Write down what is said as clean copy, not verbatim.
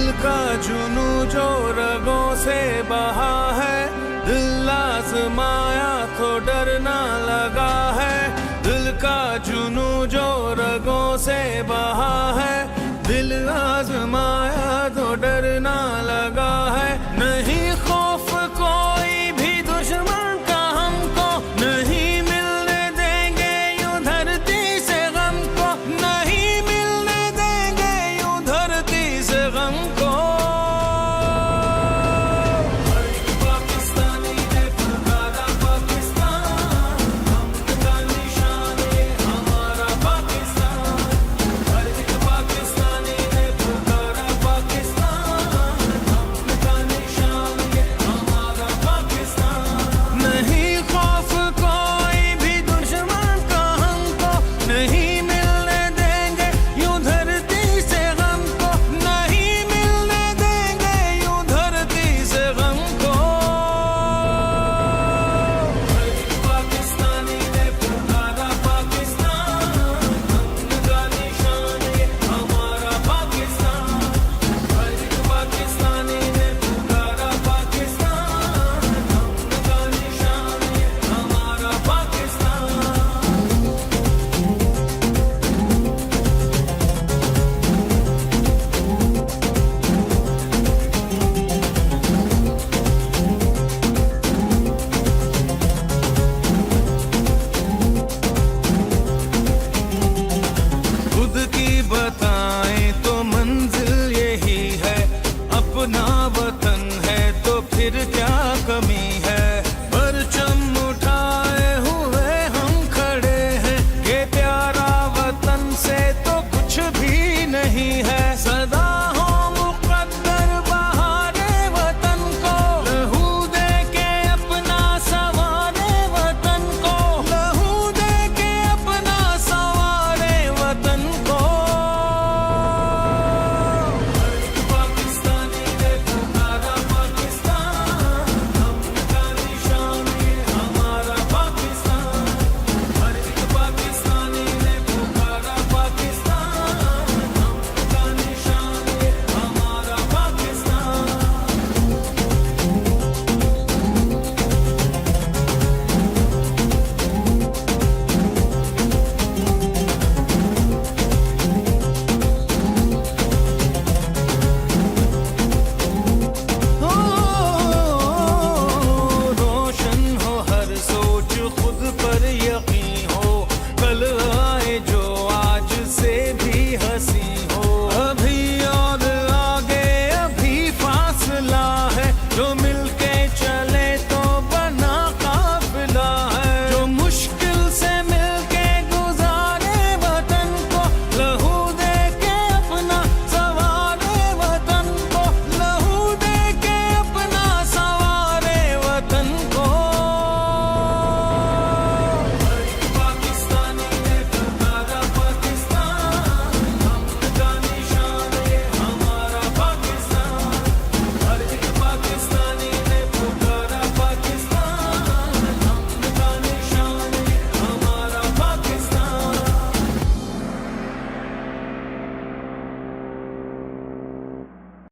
दिल का जुनू जो रगों से बहा है, दिल आजमाया तो डरना लगा है। दिल का जुनू जो रगों से बहा है, दिल आजमाया तो डरना लगा है। नहीं खौफ कोई भी दुश्मन का हमको, नहीं मिलने देंगे यूं धरती से गम को, नहीं मिलने देंगे यूं धरती से गम को। हर एक पाकिस्तानी ने पुकारा पाकिस्तान, अमन का निशान ये हमारा पाकिस्तान। हर एक पाकिस्तानी ने पुकारा पाकिस्तान, अमन का निशान ये हमारा पाकिस्तान। नहीं खौफ कोई भी दुश्मन का हमको, नहीं मिलने देंगे यूं धरती से गम को, नहीं मिलने देंगे यूं धरती से गम को। हर एक पाकिस्तानी ने पुकारा पाकिस्तान, अमन का निशान ये हमारा पाकिस्तान। हर एक पाकिस्तानी ने पुकारा पाकिस्तान, अमन का निशान ये हमारा पाकिस्तान। खुद की बताएं तो मंजिल यही है, अपना वतन है तो फिर क्या कमी है। परचम उठाए हुए हम खड़े हैं, ये प्यारा वतन से तो कुछ भी नहीं है।